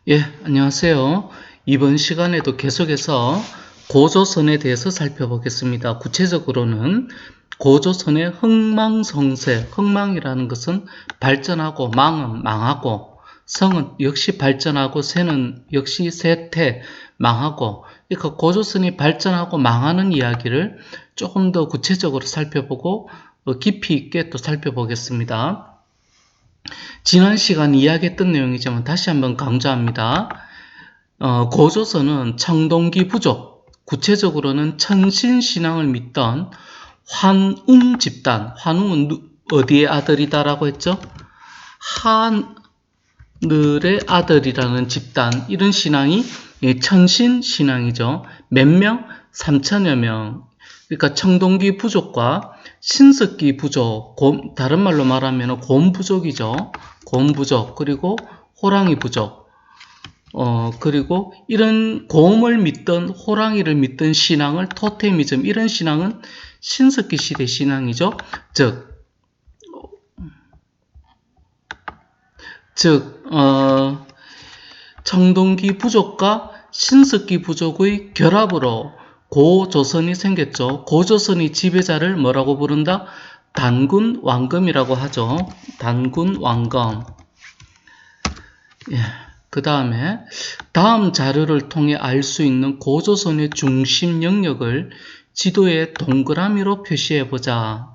예, 안녕하세요. 이번 시간에도 계속해서 고조선에 대해서 살펴보겠습니다. 구체적으로는 고조선의 흥망성쇠, 흥망이라는 것은 발전하고 망은 망하고 성은 역시 발전하고 세는 역시 쇠퇴, 망하고 그러니까 고조선이 발전하고 망하는 이야기를 조금 더 구체적으로 살펴보고 깊이 있게 또 살펴보겠습니다. 지난 시간 이야기했던 내용이지만 다시 한번 강조합니다. 고조선은 청동기 부족, 구체적으로는 천신신앙을 믿던 환웅 집단, 환웅은 어디의 아들이다라고 했죠? 하늘의 아들이라는 집단, 이런 신앙이 천신신앙이죠. 몇 명? 3천여 명. 그러니까 청동기 부족과 신석기 부족, 다른 말로 말하면 곰 부족이죠. 곰 부족, 그리고 호랑이 부족. 그리고 이런 곰을 믿던 호랑이를 믿던 신앙을 토테미즘, 이런 신앙은 신석기 시대 신앙이죠. 즉, 청동기 부족과 신석기 부족의 결합으로 고조선이 생겼죠. 고조선의 지배자를 뭐라고 부른다? 단군 왕검이라고 하죠. 단군 왕검. 예. 그 다음에 다음 자료를 통해 알 수 있는 고조선의 중심 영역을 지도에 동그라미로 표시해 보자.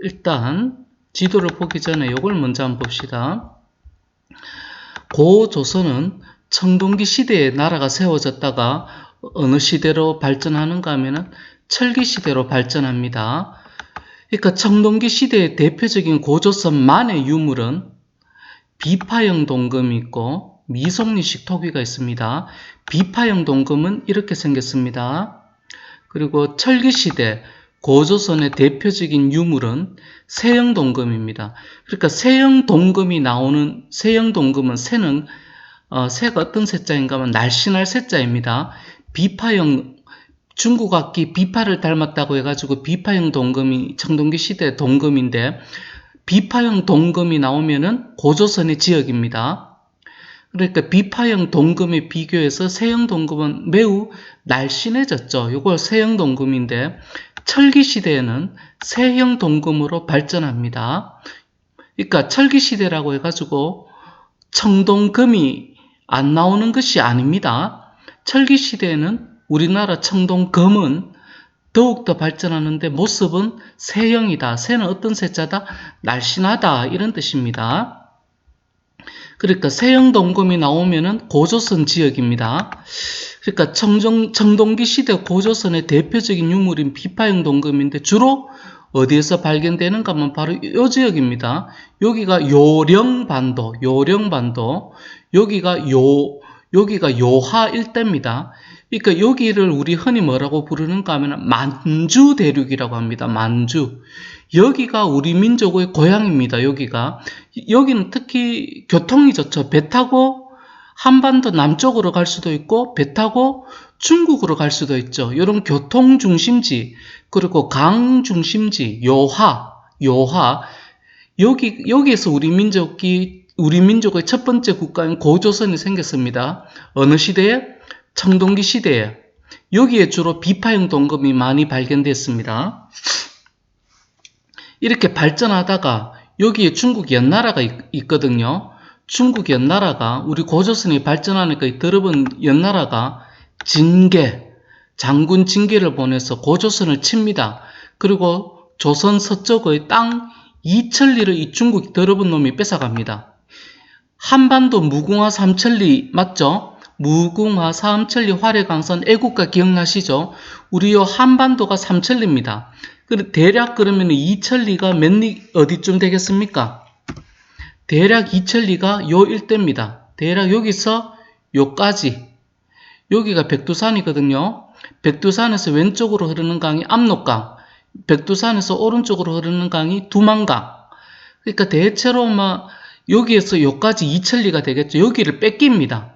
일단 지도를 보기 전에 이걸 먼저 한번 봅시다. 고조선은 청동기 시대에 나라가 세워졌다가 어느 시대로 발전하는가 하면은 철기 시대로 발전합니다. 그러니까 청동기 시대의 대표적인 고조선만의 유물은 비파형 동금이 있고 미송리식 토기가 있습니다. 비파형 동금은 이렇게 생겼습니다. 그리고 철기시대 고조선의 대표적인 유물은 세형 동금입니다. 그러니까 세형 동금이 나오는 세형 동금은 새는 새가 어떤 새자인가 하면 날씬할 새자입니다. 비파형 중국 악기 비파를 닮았다고 해가지고 비파형 동금이 청동기 시대 동금인데 비파형 동금이 나오면은 고조선의 지역입니다. 그러니까 비파형 동금에 비교해서 세형 동금은 매우 날씬해졌죠. 이걸 세형 동금인데 철기 시대에는 세형 동금으로 발전합니다. 그러니까 철기 시대라고 해가지고 청동금이 안 나오는 것이 아닙니다. 철기 시대에는 우리나라 청동금은 더욱더 발전하는데 모습은 세형이다. 새는 어떤 새자다? 날씬하다. 이런 뜻입니다. 그러니까 세형 동금이 나오면은 고조선 지역입니다. 그러니까 청동기 시대 고조선의 대표적인 유물인 비파형 동금인데 주로 어디에서 발견되는가 하면 바로 이 지역입니다. 여기가 요령반도, 여기가 요하 일대입니다. 그러니까 여기를 우리 흔히 뭐라고 부르는가 하면 만주 대륙이라고 합니다. 만주. 여기가 우리 민족의 고향입니다. 여기는 특히 교통이 좋죠. 배 타고 한반도 남쪽으로 갈 수도 있고 배 타고 중국으로 갈 수도 있죠. 이런 교통 중심지, 그리고 강 중심지, 요하. 여기에서 우리 민족의 첫 번째 국가인 고조선이 생겼습니다. 어느 시대에? 청동기 시대에. 여기에 주로 비파형 동금이 많이 발견됐습니다. 이렇게 발전하다가 여기에 중국 연나라가 있거든요. 중국 연나라가 우리 고조선이 발전하니까 들어본 연나라가 장군 징계를 보내서 고조선을 칩니다. 그리고 조선 서쪽의 땅 2천리를 이 중국이 들어본 놈이 뺏어갑니다. 한반도 무궁화 삼천리 맞죠? 무궁화 삼천리 활해강선 애국가 기억나시죠? 우리 요 한반도가 삼천리입니다. 대략 그러면 2천리가 어디쯤 되겠습니까? 대략 2천리가 요 일대입니다. 대략 여기서 요까지. 여기가 백두산이거든요. 백두산에서 왼쪽으로 흐르는 강이 압록강, 백두산에서 오른쪽으로 흐르는 강이 두만강. 그러니까 대체로 여기에서 요까지 2천리가 되겠죠. 여기를 뺏깁니다.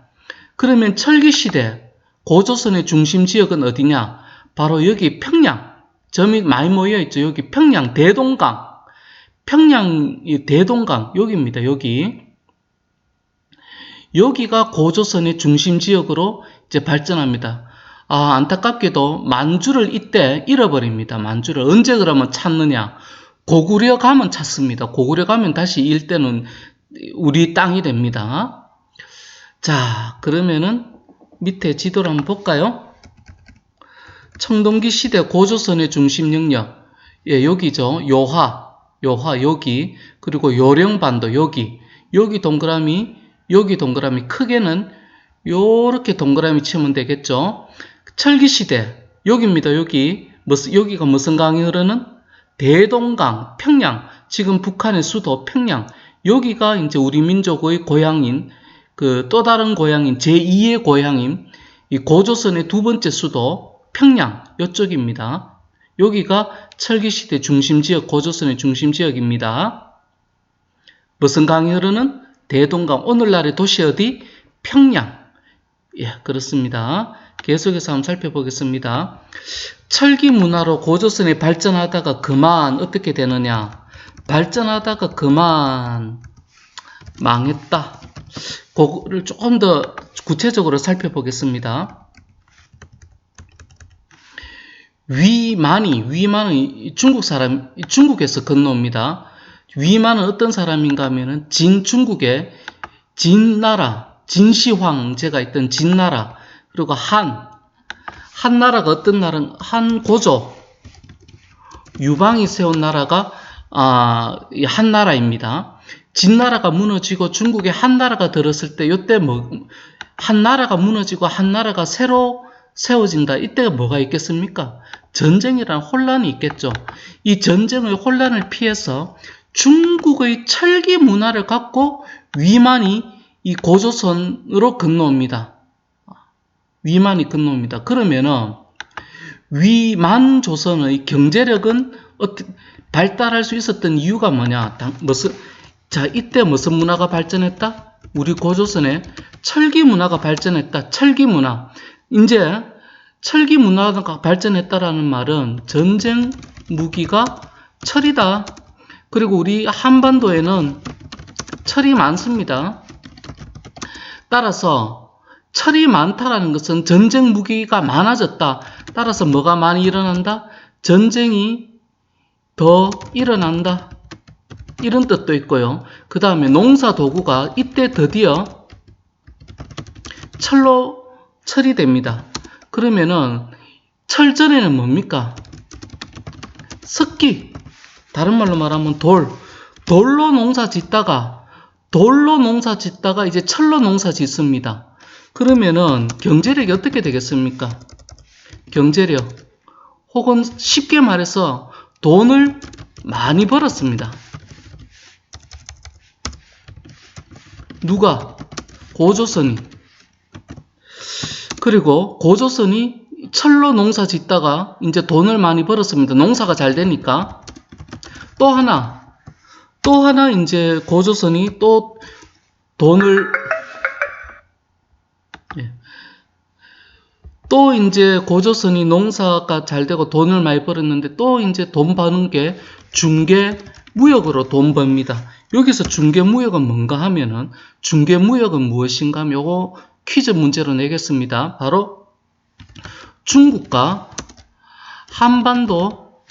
그러면 철기시대 고조선의 중심 지역은 어디냐? 바로 여기 평양. 점이 많이 모여있죠. 여기 평양 대동강. 평양 대동강 여기입니다. 여기가 고조선의 중심 지역으로 이제 발전합니다. 안타깝게도 만주를 이때 잃어버립니다. 만주를 언제 그러면 찾느냐? 고구려 가면 찾습니다. 고구려 가면 다시 이 일대는 우리 땅이 됩니다. 자, 그러면은 밑에 지도를 한번 볼까요? 청동기 시대 고조선의 중심 영역. 예, 여기죠. 요하 여기, 그리고 요령반도 여기 동그라미, 여기 동그라미, 크게는 요렇게 동그라미 치면 되겠죠. 철기시대 여기입니다. 여기가 무슨 강이 흐르는? 대동강, 평양, 지금 북한의 수도 평양, 여기가 이제 우리 민족의 고향인 또 다른 고향인 제2의 고향인 이 고조선의 두 번째 수도 평양, 이쪽입니다. 여기가 철기시대 중심지역, 고조선의 중심지역입니다. 무슨 강이 흐르는? 대동강. 오늘날의 도시 어디? 평양. 예, 그렇습니다. 계속해서 한번 살펴보겠습니다. 철기 문화로 고조선이 발전하다가 그만 어떻게 되느냐? 발전하다가 그만 망했다. 그거를 조금 더 구체적으로 살펴보겠습니다. 위만은 중국에서 건너옵니다. 위만은 어떤 사람인가 하면은 중국의 진나라, 진시황제가 있던 진나라, 그리고 한나라가 어떤 나라는 한고조, 유방이 세운 나라가 한나라입니다. 진나라가 무너지고 중국에 한나라가 들었을 때 이때 한나라가 무너지고 한나라가 새로 세워진다. 이때가 뭐가 있겠습니까? 전쟁이라는 혼란이 있겠죠. 이 전쟁의 혼란을 피해서 중국의 철기 문화를 갖고 위만이 이 고조선으로 건너옵니다. 위만이 건너옵니다. 그러면은 위만 조선의 경제력은 발달할 수 있었던 이유가 뭐냐? 이때 무슨 문화가 발전했다? 우리 고조선의 철기 문화가 발전했다. 철기 문화. 이제 철기 문화가 발전했다라는 말은 전쟁 무기가 철이다. 그리고 우리 한반도에는 철이 많습니다. 따라서 철이 많다라는 것은 전쟁 무기가 많아졌다. 따라서 뭐가 많이 일어난다? 전쟁이 더 일어난다. 이런 뜻도 있고요. 그 다음에 농사 도구가 이때 드디어 철이 됩니다. 그러면은 철전에는 뭡니까? 석기, 다른 말로 말하면 돌로 농사 짓다가 이제 철로 농사 짓습니다. 그러면은 경제력이 어떻게 되겠습니까? 경제력, 혹은 쉽게 말해서 돈을 많이 벌었습니다. 누가? 고조선이. 그리고 고조선이 철로 농사 짓다가 이제 돈을 많이 벌었습니다. 농사가 잘 되니까. 또 하나 이제 고조선이 또 돈을 또 이제 고조선이 농사가 잘 되고 돈을 많이 벌었는데 또 이제 돈 버는 게 중개무역으로 돈 법니다. 여기서 중개무역은 뭔가 하면은 중개무역은 무엇인가 하면 요거 퀴즈 문제로 내겠습니다. 바로 중국과 한반도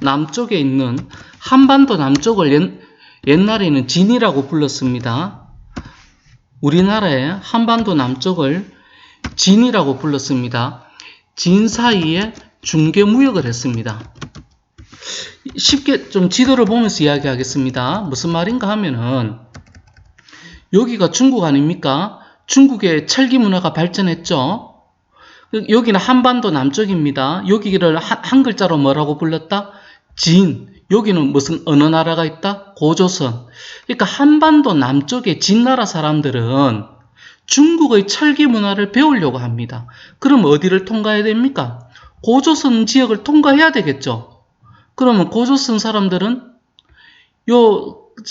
남쪽에 있는 한반도 남쪽을 옛날에는 진이라고 불렀습니다. 우리나라의 한반도 남쪽을 진이라고 불렀습니다. 진 사이에 중개무역을 했습니다. 쉽게 좀 지도를 보면서 이야기하겠습니다. 무슨 말인가 하면은 여기가 중국 아닙니까? 중국의 철기 문화가 발전했죠. 여기는 한반도 남쪽입니다. 여기를 한 글자로 뭐라고 불렀다? 진. 여기는 무슨 어느 나라가 있다? 고조선. 그러니까 한반도 남쪽의 진나라 사람들은 중국의 철기 문화를 배우려고 합니다. 그럼 어디를 통과해야 됩니까? 고조선 지역을 통과해야 되겠죠. 그러면 고조선 사람들은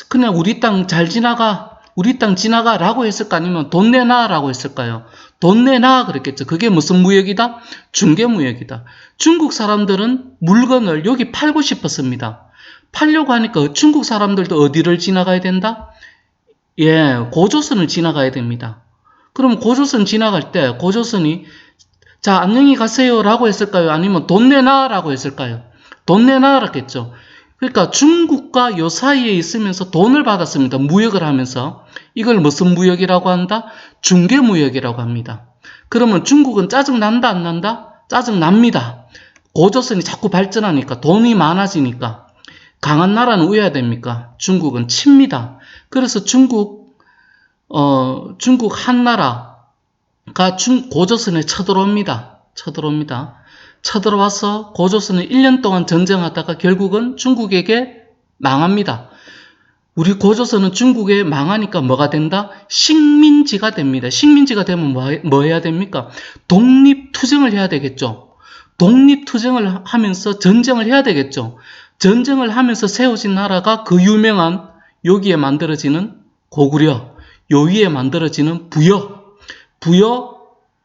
그냥 우리 땅 잘 지나가, 우리 땅 지나가라고 했을까? 아니면 돈 내놔라고 했을까요? 돈 내놔 그랬겠죠. 그게 무슨 무역이다? 중개무역이다. 중국 사람들은 물건을 여기 팔고 싶었습니다. 팔려고 하니까 중국 사람들도 어디를 지나가야 된다? 예, 고조선을 지나가야 됩니다. 그럼 고조선 지나갈 때 고조선이 자, 안녕히 가세요 라고 했을까요? 아니면 돈 내놔 라고 했을까요? 돈 내놔 라겠죠. 그러니까 중국과 요 사이에 있으면서 돈을 받았습니다. 무역을 하면서. 이걸 무슨 무역이라고 한다? 중개무역이라고 합니다. 그러면 중국은 짜증난다 안 난다? 짜증납니다. 고조선이 자꾸 발전하니까 돈이 많아지니까 강한 나라는 우야 됩니까? 중국은 칩니다. 그래서 중국 한나라가 고조선에 쳐들어옵니다. 쳐들어와서 고조선은 1년 동안 전쟁하다가 결국은 중국에게 망합니다. 우리 고조선은 중국에 망하니까 뭐가 된다? 식민지가 됩니다. 식민지가 되면 뭐 해야 됩니까? 독립투쟁을 해야 되겠죠. 독립투쟁을 하면서 전쟁을 해야 되겠죠. 전쟁을 하면서 세워진 나라가 그 유명한 여기에 만들어지는 고구려, 요 위에 만들어지는 부여,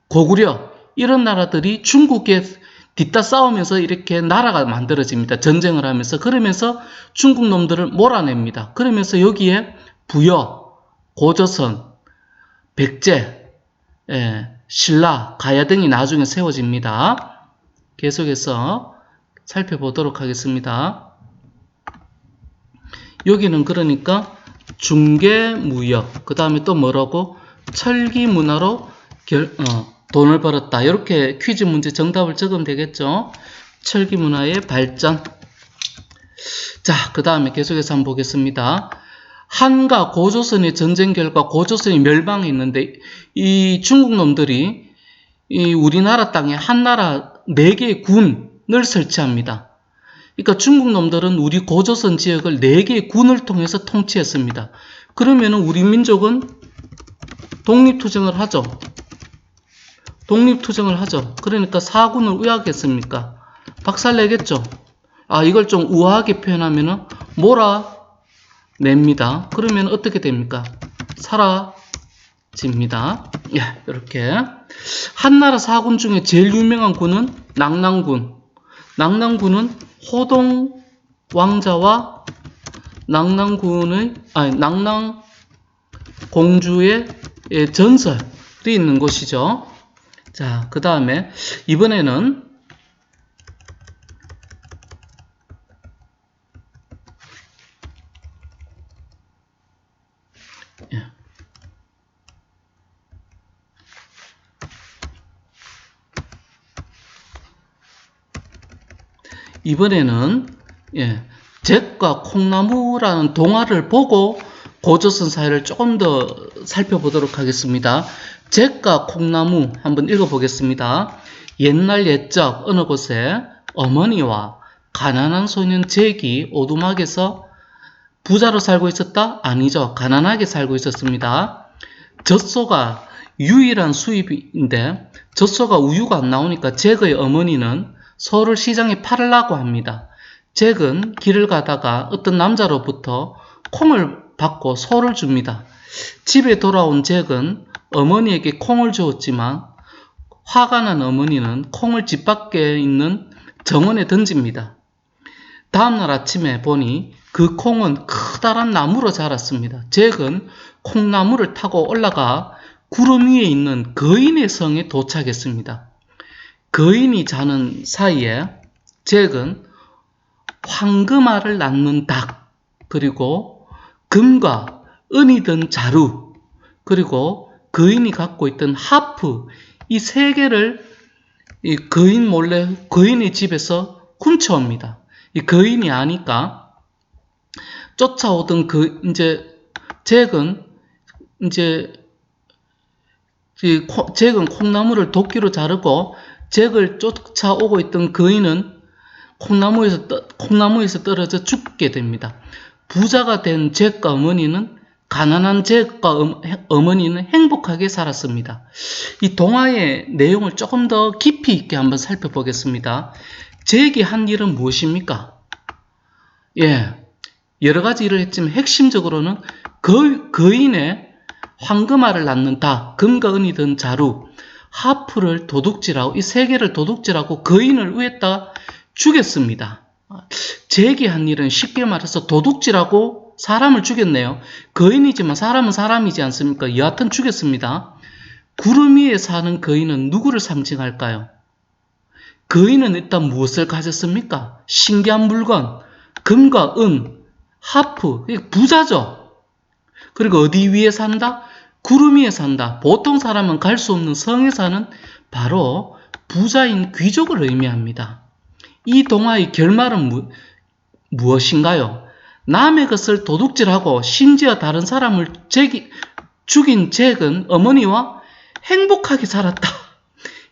고구려 이런 나라들이 중국에 뒤따 싸우면서 이렇게 나라가 만들어집니다. 전쟁을 하면서. 그러면서 중국 놈들을 몰아냅니다. 그러면서 여기에 부여, 고조선, 백제, 신라, 가야 등이 나중에 세워집니다. 계속해서 살펴보도록 하겠습니다. 여기는 그러니까 중개무역, 그 다음에 또 뭐라고? 철기문화로 돈을 벌었다. 이렇게 퀴즈 문제 정답을 적으면 되겠죠. 철기문화의 발전. 자, 그 다음에 계속해서 한번 보겠습니다. 한과 고조선의 전쟁 결과 고조선이 멸망했는데 이 중국 놈들이 이 우리나라 땅에 한나라 4개의 군을 설치합니다. 그러니까 중국 놈들은 우리 고조선 지역을 4개의 군을 통해서 통치했습니다. 그러면 우리 민족은 독립투쟁을 하죠. 그러니까 사군을 우약했습니까? 박살내겠죠. 이걸 좀 우아하게 표현하면은 몰아냅니다. 그러면 어떻게 됩니까? 사라집니다. 예, 이렇게 한나라 사군 중에 제일 유명한 군은 낙랑군. 낙랑군은 호동 왕자와 낙랑공주의 전설이 있는 곳이죠. 자, 그 다음에 이번에는 잭과 콩나무라는 동화를 보고 고조선 사회를 조금 더 살펴보도록 하겠습니다. 잭과 콩나무 한번 읽어보겠습니다. 옛날 옛적 어느 곳에 어머니와 가난한 소년 잭이 오두막에서 부자로 살고 있었다? 아니죠. 가난하게 살고 있었습니다. 젖소가 유일한 수입인데 젖소가 우유가 안 나오니까 잭의 어머니는 소를 시장에 팔으려고 합니다. 잭은 길을 가다가 어떤 남자로부터 콩을 받고 소를 줍니다. 집에 돌아온 잭은 어머니에게 콩을 주었지만 화가 난 어머니는 콩을 집 밖에 있는 정원에 던집니다. 다음날 아침에 보니 그 콩은 커다란 나무로 자랐습니다. 잭은 콩나무를 타고 올라가 구름 위에 있는 거인의 성에 도착했습니다. 거인이 자는 사이에 잭은 황금알을 낳는 닭, 그리고 금과 은이 든 자루, 그리고 거인이 갖고 있던 하프, 이 3개를 이 거인 몰래 거인의 집에서 훔쳐옵니다. 이 거인이 아니까 쫓아오던 잭은 콩나무를 도끼로 자르고 잭을 쫓아오고 있던 거인은 콩나무에서 떨어져 죽게 됩니다. 부자가 된 잭과 어머니는 가난한 잭과 어머니는 행복하게 살았습니다. 이 동화의 내용을 조금 더 깊이 있게 한번 살펴보겠습니다. 잭이 한 일은 무엇입니까? 여러 가지 일을 했지만 핵심적으로는 거인의 황금알을 낳는 닭, 금과 은이 든 자루, 하프를 도둑질하고 이 3개를 도둑질하고 거인을 위에다 죽였습니다. 잭이 한 일은 쉽게 말해서 도둑질하고 사람을 죽였네요. 거인이지만 사람은 사람이지 않습니까? 여하튼 죽였습니다. 구름 위에 사는 거인은 누구를 상징할까요? 거인은 일단 무엇을 가졌습니까? 신기한 물건, 금과 은, 하프, 부자죠. 그리고 어디 위에 산다? 구름 위에 산다. 보통 사람은 갈 수 없는 성에 사는 바로 부자인 귀족을 의미합니다. 이 동화의 결말은 무엇인가요? 남의 것을 도둑질하고 심지어 다른 사람을 죽인 잭은 어머니와 행복하게 살았다.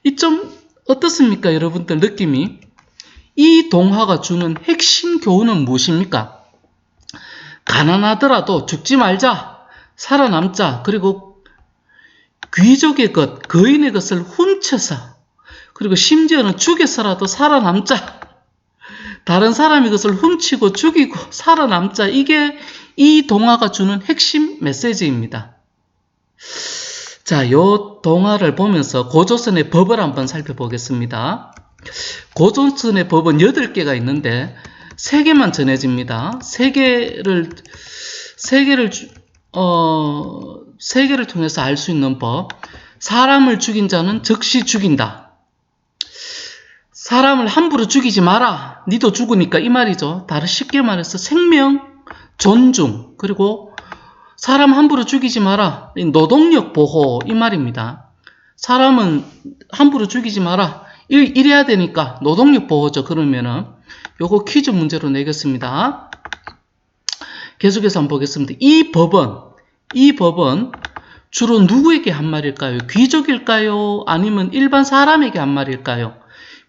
이 좀 어떻습니까, 여러분들 느낌이? 이 동화가 주는 핵심 교훈은 무엇입니까? 가난하더라도 죽지 말자, 살아남자, 그리고 귀족의 것, 거인의 것을 훔쳐서, 그리고 심지어는 죽여서라도 살아남자. 다른 사람의 것을 훔치고 죽이고 살아남자. 이게 이 동화가 주는 핵심 메시지입니다. 자, 요 동화를 보면서 고조선의 법을 한번 살펴보겠습니다. 고조선의 법은 8개가 있는데 3개만 전해집니다. 3개를 통해서 알 수 있는 법. 사람을 죽인 자는 즉시 죽인다. 사람을 함부로 죽이지 마라. 니도 죽으니까 이 말이죠. 다른 쉽게 말해서 생명, 존중, 그리고 사람 함부로 죽이지 마라. 노동력 보호 이 말입니다. 사람은 함부로 죽이지 마라. 이래야 되니까 노동력 보호죠. 그러면은 요거 퀴즈 문제로 내겠습니다. 계속해서 한번 보겠습니다. 이 법은 주로 누구에게 한 말일까요? 귀족일까요? 아니면 일반 사람에게 한 말일까요?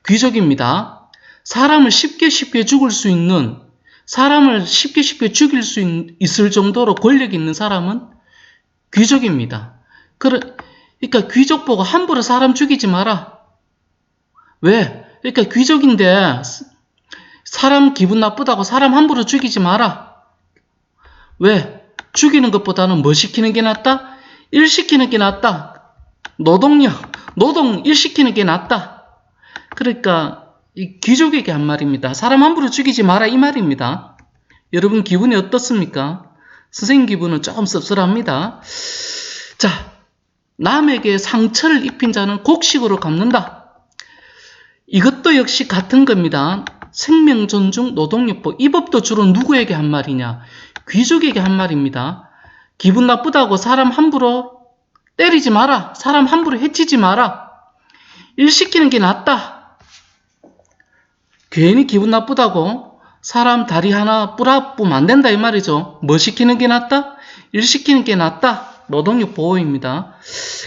귀족입니다. 사람을 쉽게 죽일 수 있는, 사람을 쉽게 죽일 수 있을 정도로 권력이 있는 사람은 귀족입니다. 그러니까 귀족 보고 함부로 사람 죽이지 마라. 왜? 그러니까 귀족인데 사람 기분 나쁘다고 사람 함부로 죽이지 마라. 왜? 죽이는 것보다는 뭐 시키는 게 낫다? 일 시키는 게 낫다. 노동 일 시키는 게 낫다. 그러니까 이 귀족에게 한 말입니다. 사람 함부로 죽이지 마라 이 말입니다. 여러분 기분이 어떻습니까? 선생님 기분은 조금 씁쓸합니다. 자, 남에게 상처를 입힌 자는 곡식으로 갚는다. 이것도 역시 같은 겁니다. 생명 존중, 노동요법. 이 법도 주로 누구에게 한 말이냐? 귀족에게 한 말입니다. 기분 나쁘다고 사람 함부로 때리지 마라. 사람 함부로 해치지 마라. 일 시키는 게 낫다. 괜히 기분 나쁘다고 사람 다리 하나 뿌리면 안 된다 이 말이죠. 뭐 시키는 게 낫다? 일 시키는 게 낫다. 노동력 보호입니다.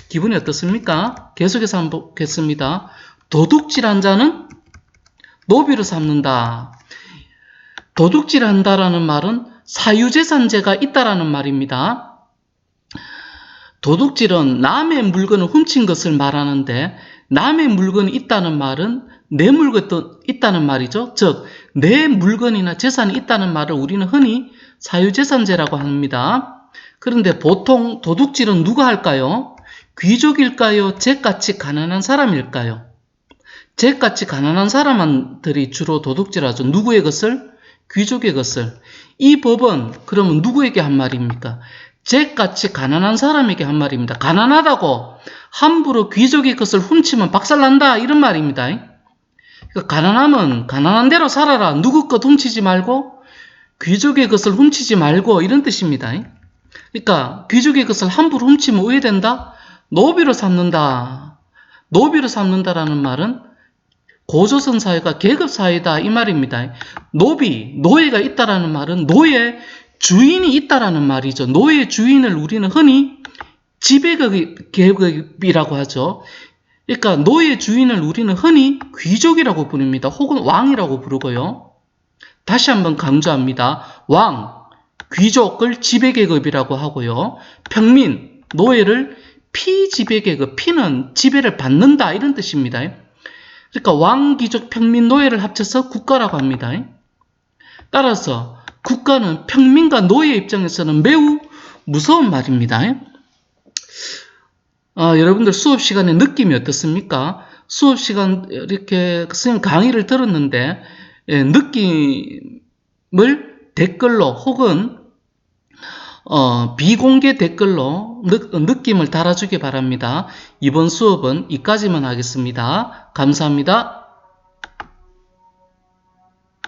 기분이 어떻습니까? 계속해서 한번 보겠습니다. 도둑질한 자는 노비로 삼는다. 도둑질한다라는 말은 사유재산죄가 있다라는 말입니다. 도둑질은 남의 물건을 훔친 것을 말하는데 남의 물건이 있다는 말은 내 물건도 있다는 말이죠. 즉, 내 물건이나 재산이 있다는 말을 우리는 흔히 사유재산죄라고 합니다. 그런데 보통 도둑질은 누가 할까요? 귀족일까요? 잭같이 가난한 사람일까요? 잭같이 가난한 사람들이 주로 도둑질하죠. 누구의 것을? 귀족의 것을. 이 법은 그러면 누구에게 한 말입니까? 잭같이 가난한 사람에게 한 말입니다. 가난하다고 함부로 귀족의 것을 훔치면 박살난다 이런 말입니다. 그러니까 가난하면 가난한 대로 살아라. 누구 것 훔치지 말고 귀족의 것을 훔치지 말고 이런 뜻입니다. 그러니까 귀족의 것을 함부로 훔치면 오해된다? 노비로 삼는다. 노비로 삼는다라는 말은 고조선 사회가 계급 사회다 이 말입니다. 노예가 있다라는 말은 노예 주인이 있다라는 말이죠. 노예 주인을 우리는 흔히 지배계급이라고 하죠. 그러니까 노예 주인을 우리는 흔히 귀족이라고 부릅니다. 혹은 왕이라고 부르고요. 다시 한번 강조합니다. 왕, 귀족을 지배계급이라고 하고요. 평민, 노예를 피지배계급, 피는 지배를 받는다 이런 뜻입니다. 그러니까 왕, 귀족, 평민, 노예를 합쳐서 국가라고 합니다. 따라서 국가는 평민과 노예 입장에서는 매우 무서운 말입니다. 여러분들 수업 시간에 느낌이 어떻습니까? 수업 시간 이렇게 선생님 강의를 들었는데 느낌을 댓글로 혹은 비공개 댓글로 느낌을 달아주기 바랍니다. 이번 수업은 이까지만 하겠습니다. 감사합니다.